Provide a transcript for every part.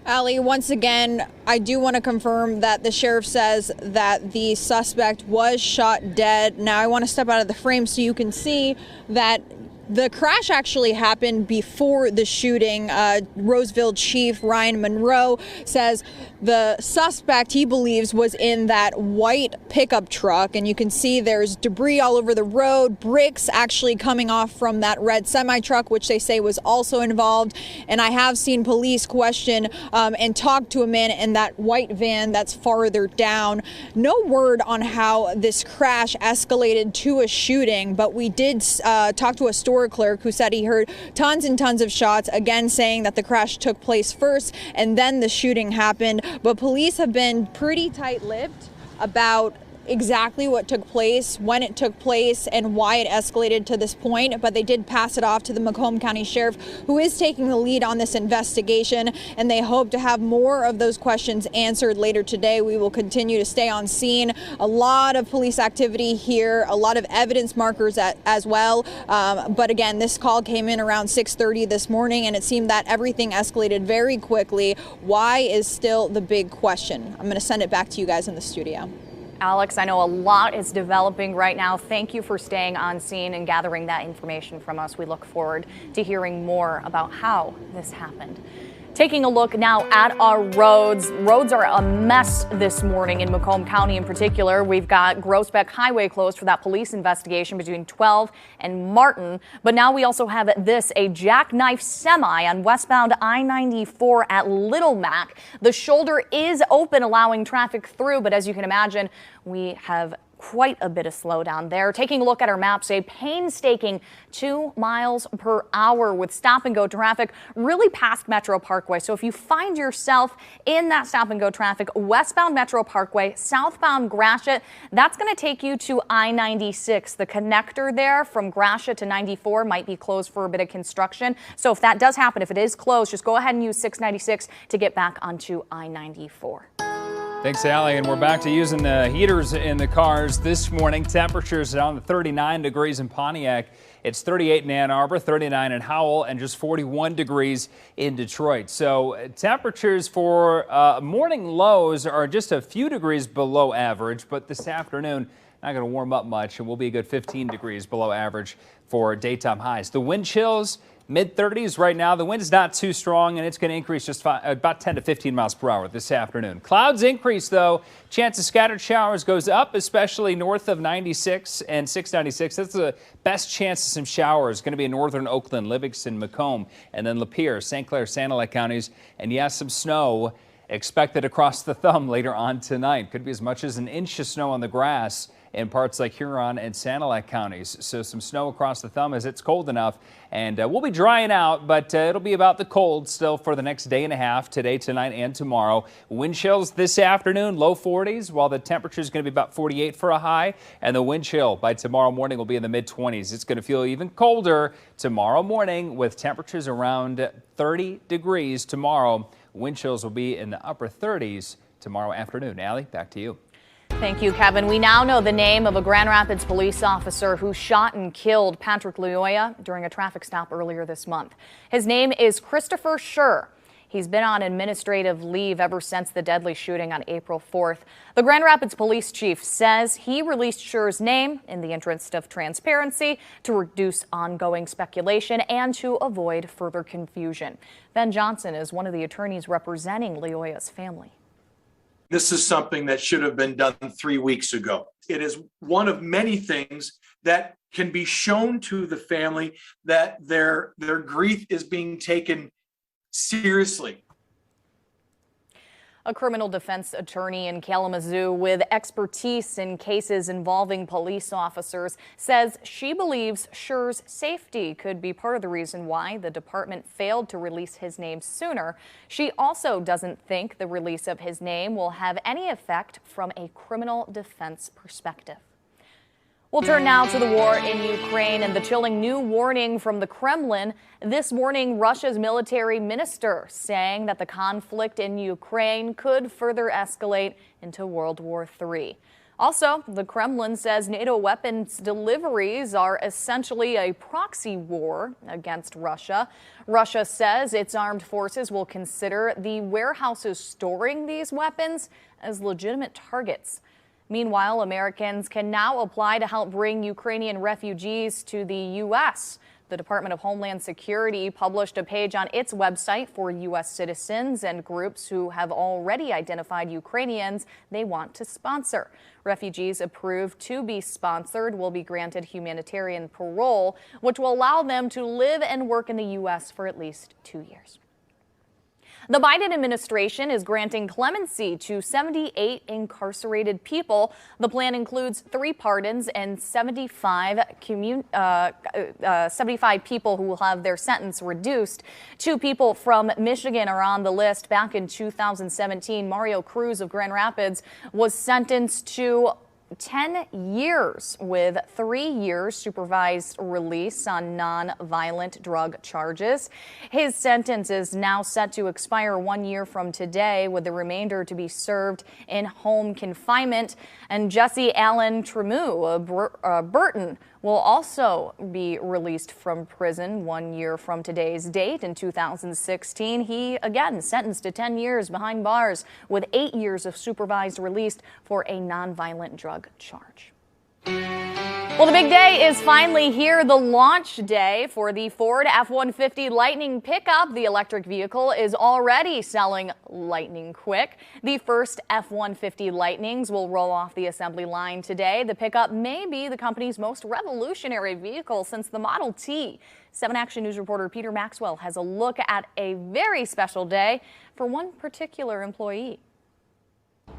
Allie, once again, I do want to confirm that the sheriff says that the suspect was shot dead. Now, I want to step out of the frame so you can see that the crash actually happened before the shooting. Roseville Chief Ryan Monroe says the suspect, he believes, was in that white pickup truck. And you can see there's debris all over the road, bricks actually coming off from that red semi-truck, which they say was also involved. And I have seen police question and talk to a man in that white van that's farther down. No word on how this crash escalated to a shooting, but we did talk to a store clerk who said he heard tons and tons of shots, again saying that the crash took place first and then the shooting happened. But police have been pretty tight-lipped about exactly what took place, when it took place, and why it escalated to this point. But they did pass it off to the Macomb County Sheriff, who is taking the lead on this investigation, and they hope to have more of those questions answered later today. We will continue to stay on scene. A lot of police activity here, a lot of evidence markers as well. But again, this call came in around 6:30 this morning, and it seemed that everything escalated very quickly. Why is still the big question. I'm going to send it back to you guys in the studio. Alex, I know a lot is developing right now. Thank you for staying on scene and gathering that information from us. We look forward to hearing more about how this happened. Taking a look now at our roads. Roads are a mess this morning in Macomb County in particular. We've got Groesbeck Highway closed for that police investigation between 12 and Martin. But now we also have this, a jackknife semi on westbound I-94 at Little Mac. The shoulder is open, allowing traffic through, but as you can imagine, we have quite a bit of slowdown there. Taking a look at our maps, a painstaking 2 miles per hour with stop and go traffic really past Metro Parkway. So if you find yourself in that stop and go traffic, westbound Metro Parkway, southbound Gratiot, that's going to take you to I-96. The connector there from Gratiot to 94 might be closed for a bit of construction. So if that does happen, if it is closed, just go ahead and use 696 to get back onto I-94. Thanks, Allie. And we're back to using the heaters in the cars this morning. Temperatures down to 39 degrees in Pontiac. It's 38 in Ann Arbor, 39 in Howell, and just 41 degrees in Detroit. So temperatures for morning lows are just a few degrees below average, but this afternoon not going to warm up much, and we'll be a good 15 degrees below average for daytime highs. The wind chills, mid-30s right now. The wind is not too strong, and it's going to increase just about 10 to 15 miles per hour this afternoon. Clouds increase, though. Chance of scattered showers goes up, especially north of 96 and 696. That's the best chance of some showers. Going to be in northern Oakland, Livingston, Macomb, and then Lapeer, St. Clair, Sanilac counties. And yes, some snow expected across the thumb later on tonight. Could be as much as an inch of snow on the grass in parts like Huron and Sanilac counties. So some snow across the thumb as it's cold enough. And we'll be drying out, but it'll be about the cold still for the next day and a half, today, tonight, and tomorrow. Wind chills this afternoon, low 40s, while the temperature is going to be about 48 for a high. And the wind chill by tomorrow morning will be in the mid-20s. It's going to feel even colder tomorrow morning with temperatures around 30 degrees tomorrow. Wind chills will be in the upper 30s tomorrow afternoon. Allie, back to you. Thank you, Kevin. We now know the name of a Grand Rapids police officer who shot and killed Patrick Loyola during a traffic stop earlier this month. His name is Christopher Schur. He's been on administrative leave ever since the deadly shooting on April 4th. The Grand Rapids police chief says he released Schur's name in the interest of transparency to reduce ongoing speculation and to avoid further confusion. Ben Johnson is one of the attorneys representing Loyola's family. This is something that should have been done 3 weeks ago. It is one of many things that can be shown to the family that their grief is being taken seriously. A criminal defense attorney in Kalamazoo with expertise in cases involving police officers says she believes Schur's safety could be part of the reason why the department failed to release his name sooner. She also doesn't think the release of his name will have any effect from a criminal defense perspective. We'll turn now to the war in Ukraine and the chilling new warning from the Kremlin. This morning, Russia's military minister saying that the conflict in Ukraine could further escalate into World War III. Also, the Kremlin says NATO weapons deliveries are essentially a proxy war against Russia. Russia says its armed forces will consider the warehouses storing these weapons as legitimate targets. Meanwhile, Americans can now apply to help bring Ukrainian refugees to the U.S. The Department of Homeland Security published a page on its website for U.S. citizens and groups who have already identified Ukrainians they want to sponsor. Refugees approved to be sponsored will be granted humanitarian parole, which will allow them to live and work in the U.S. for at least 2 years. The Biden administration is granting clemency to 78 incarcerated people. The plan includes 3 pardons and 75 people who will have their sentence reduced. 2 people from Michigan are on the list. Back in 2017, Mario Cruz of Grand Rapids was sentenced to 10 years with 3 years supervised release on non-violent drug charges. His sentence is now set to expire 1 year from today, with the remainder to be served in home confinement. And Jesse Allen Tremu Burton will also be released from prison 1 year from today's date. In 2016, he again sentenced to 10 years behind bars with 8 years of supervised release for a nonviolent drug charge. Well, the big day is finally here, the launch day for the Ford F-150 Lightning pickup. The electric vehicle is already selling lightning quick. The first F-150 Lightnings will roll off the assembly line today. The pickup may be the company's most revolutionary vehicle since the Model T. 7 Action News reporter Peter Maxwell has a look at a very special day for one particular employee.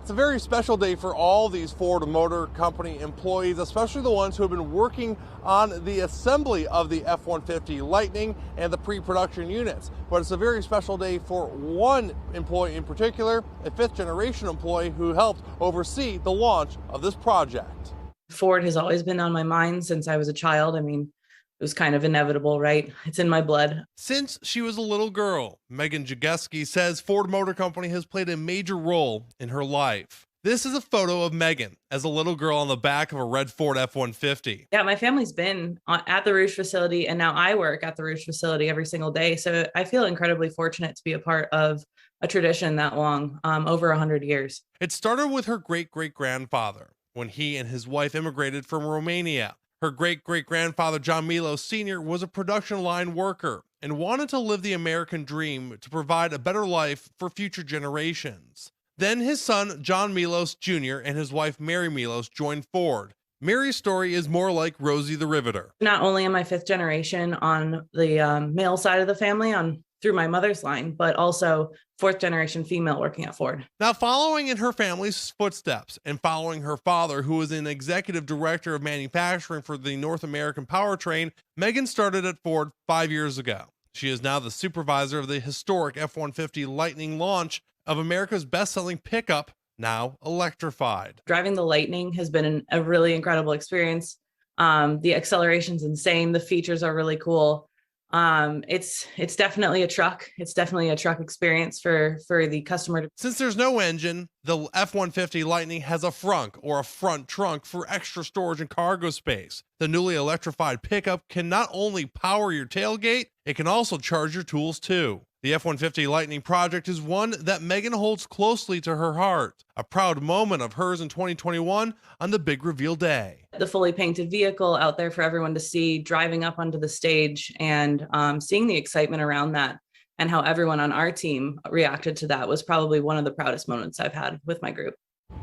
It's a very special day for all these Ford Motor Company employees, especially the ones who have been working on the assembly of the F-150 Lightning and the pre-production units. But it's a very special day for one employee in particular, a 5th-generation employee who helped oversee the launch of this project. Ford has always been on my mind since I was a child. I mean, it was kind of inevitable, right? It's in my blood. Since she was a little girl, Megan Jageski says Ford Motor Company has played a major role in her life. This is a photo of Megan as a little girl on the back of a red Ford F-150. Yeah, my family's been at the Rouge facility, and now I work at the Rouge facility every single day. So I feel incredibly fortunate to be a part of a tradition that long, over 100 years. It started with her great-great-grandfather when he and his wife immigrated from Romania. Her great-great-grandfather, John Milos Sr., was a production line worker and wanted to live the American dream to provide a better life for future generations. Then his son, John Milos Jr., and his wife, Mary Milos, joined Ford. Mary's story is more like Rosie the Riveter. Not only am I 5th generation on the male side of the family through my mother's line, but also 4th generation female working at Ford. Now, following in her family's footsteps and following her father, who was an executive director of manufacturing for the North American powertrain, Megan started at Ford 5 years ago. She is now the supervisor of the historic F-150 Lightning launch of America's best-selling pickup, now electrified. Driving the Lightning has been a really incredible experience. The acceleration's insane. The features are really cool. It's definitely a truck. It's definitely a truck experience for the customer. Since there's no engine, the F-150 Lightning has a frunk or a front trunk for extra storage and cargo space. The newly electrified pickup can not only power your tailgate, it can also charge your tools too. The F-150 Lightning project is one that Megan holds closely to her heart, a proud moment of hers in 2021 on the big reveal day. The fully painted vehicle out there for everyone to see, driving up onto the stage and seeing the excitement around that and how everyone on our team reacted to that was probably one of the proudest moments I've had with my group.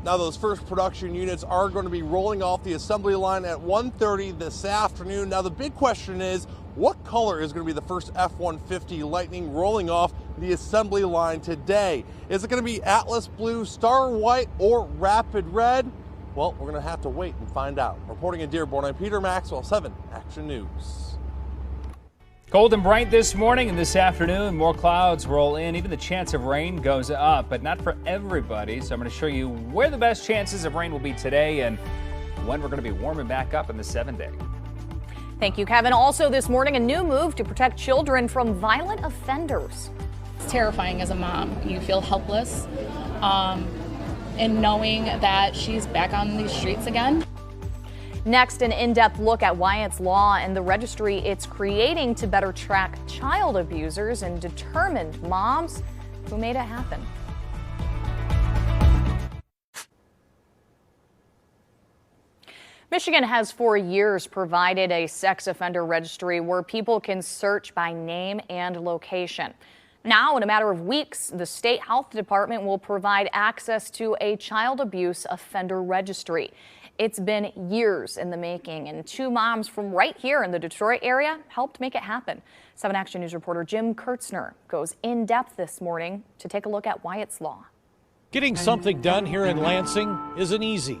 Now those first production units are going to be rolling off the assembly line at 1:30 this afternoon. Now the big question is, what color is going to be the first F-150 Lightning rolling off the assembly line today? Is it going to be Atlas Blue, Star White, or Rapid Red? Well, we're going to have to wait and find out. Reporting in Dearborn, I'm Peter Maxwell, 7 Action News. Cold and bright this morning and this afternoon. More clouds roll in. Even the chance of rain goes up, but not for everybody. So I'm going to show you where the best chances of rain will be today and when we're going to be warming back up in the 7-day. Thank you, Kevin. Also this morning, a new move to protect children from violent offenders. It's terrifying as a mom. You feel helpless. and knowing that she's back on these streets again. Next, an in-depth look at Wyatt's Law and the registry it's creating to better track child abusers and determined moms who made it happen. Michigan has for years provided a sex offender registry where people can search by name and location. Now, in a matter of weeks, the state health department will provide access to a child abuse offender registry. It's been years in the making, and two moms from right here in the Detroit area helped make it happen. 7 Action News reporter Jim Kurtzner goes in depth this morning to take a look at Wyatt's Law. Getting something done here in Lansing isn't easy,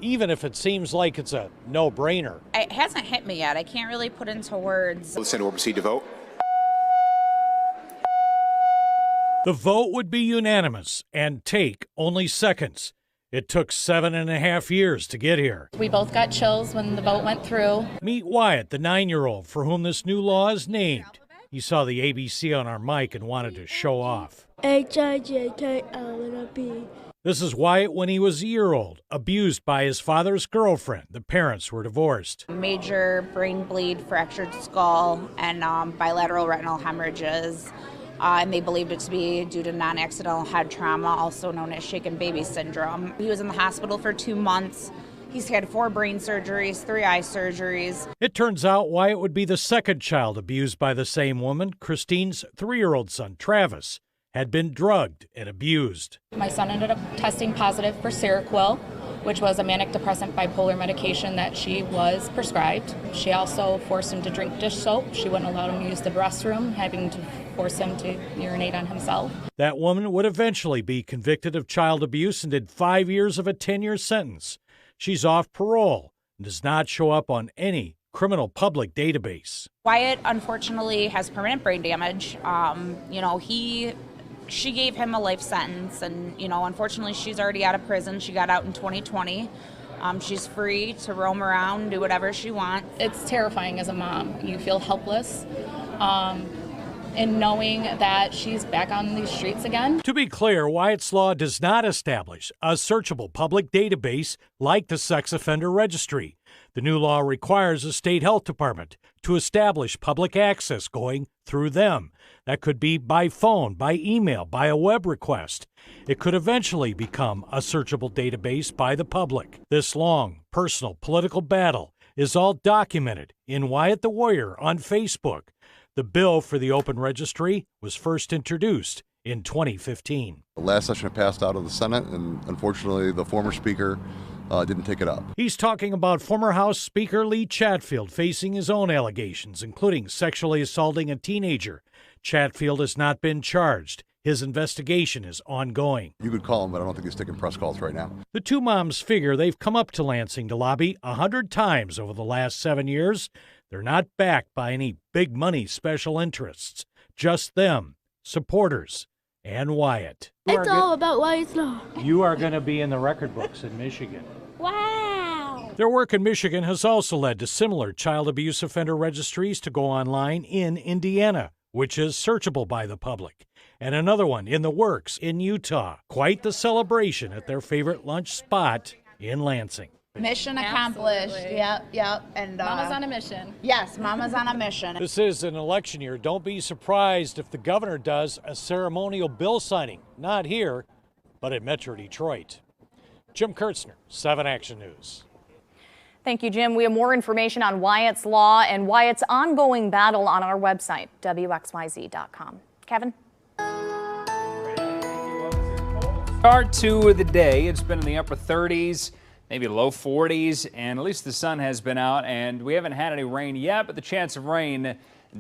even if it seems like it's a no-brainer. It hasn't hit me yet. I can't really put into words. The Senate will proceed to vote. The vote would be unanimous and take only seconds. It took 7.5 years to get here. We both got chills when the vote went through. Meet Wyatt, the 9-year-old for whom this new law is named. He saw the ABC on our mic and wanted to show off. H-I-J-K-L-N-O-P. This is Wyatt when he was a year old, abused by his father's girlfriend. The parents were divorced. Major brain bleed, fractured skull, and bilateral retinal hemorrhages. And they believed it to be due to non-accidental head trauma, also known as shaken baby syndrome. He was in the hospital for 2 months. He's had 4 brain surgeries, 3 eye surgeries. It turns out Wyatt would be the second child abused by the same woman. Christine's 3-year-old son, Travis, had been drugged and abused. My son ended up testing positive for Seroquel, which was a manic depressant bipolar medication that she was prescribed. She also forced him to drink dish soap. She wouldn't allow him to use the restroom, having to force him to urinate on himself. That woman would eventually be convicted of child abuse and did 5 years of a 10-year sentence. She's off parole and does not show up on any criminal public database. Wyatt, unfortunately, has permanent brain damage. She gave him a life sentence, and, unfortunately, she's already out of prison. She got out in 2020. She's free to roam around, do whatever she wants. It's terrifying as a mom. You feel helpless. And knowing that she's back on these streets again. To be clear, Wyatt's Law does not establish a searchable public database like the sex offender registry. The new law requires the state health department to establish public access going through them. That could be by phone, by email, by a web request. It could eventually become a searchable database by the public. This long, personal, political battle is all documented in Wyatt the Warrior on Facebook. The bill for the open registry was first introduced in 2015. The last session it passed out of the Senate, and unfortunately the former speaker didn't take it up. He's talking about former House Speaker Lee Chatfield facing his own allegations, including sexually assaulting a teenager. Chatfield has not been charged. His investigation is ongoing. You could call him, but I don't think he's taking press calls right now. The two moms figure they've come up to Lansing to lobby 100 times over the last 7 years. They're not backed by any big money special interests. Just them, supporters, and Wyatt. It's all about Wyatt's Law. You are going to be in the record books in Michigan. Wow. Their work in Michigan has also led to similar child abuse offender registries to go online in Indiana, which is searchable by the public, and another one in the works in Utah. Quite the celebration at their favorite lunch spot in Lansing. Mission accomplished. Absolutely. Yep. And Mama's on a mission. Yes, Mama's on a mission. This is an election year. Don't be surprised if the governor does a ceremonial bill signing. Not here, but at Metro Detroit. Jim Kurtzner, 7 Action News. Thank you, Jim. We have more information on Wyatt's Law and Wyatt's ongoing battle on our website, WXYZ.com. Kevin? Start to the day. It's been in the upper 30s. Maybe low 40s, and at least the sun has been out, and we haven't had any rain yet, but the chance of rain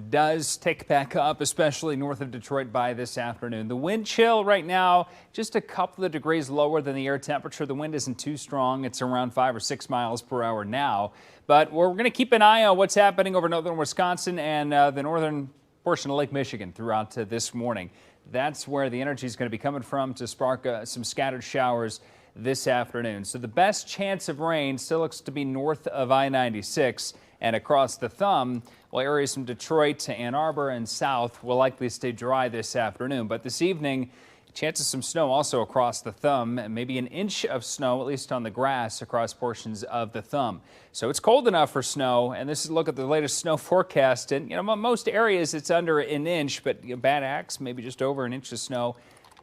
does tick back up, especially north of Detroit by this afternoon. The wind chill right now, just a couple of degrees lower than the air temperature. The wind isn't too strong. It's around 5 or 6 miles per hour now, but we're going to keep an eye on what's happening over northern Wisconsin and the northern portion of Lake Michigan throughout this morning. That's where the energy is going to be coming from to spark some scattered showers this afternoon. So the best chance of rain still looks to be north of I-96 and across the thumb, while areas from Detroit to Ann Arbor and south will likely stay dry this afternoon. But this evening, Chance of some snow also across the thumb, and maybe an inch of snow, at least on the grass, across portions of the thumb. So it's cold enough for snow, and this is a look at the latest snow forecast. And, most areas it's under an inch, but Bad Axe, maybe just over an inch of snow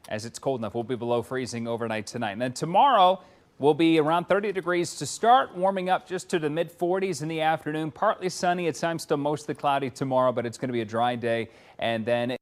as it's cold enough. We'll be below freezing overnight tonight. And then tomorrow, we'll be around 30 degrees to start, warming up just to the mid-40s in the afternoon. Partly sunny, at times still mostly cloudy tomorrow, but it's going to be a dry day. And then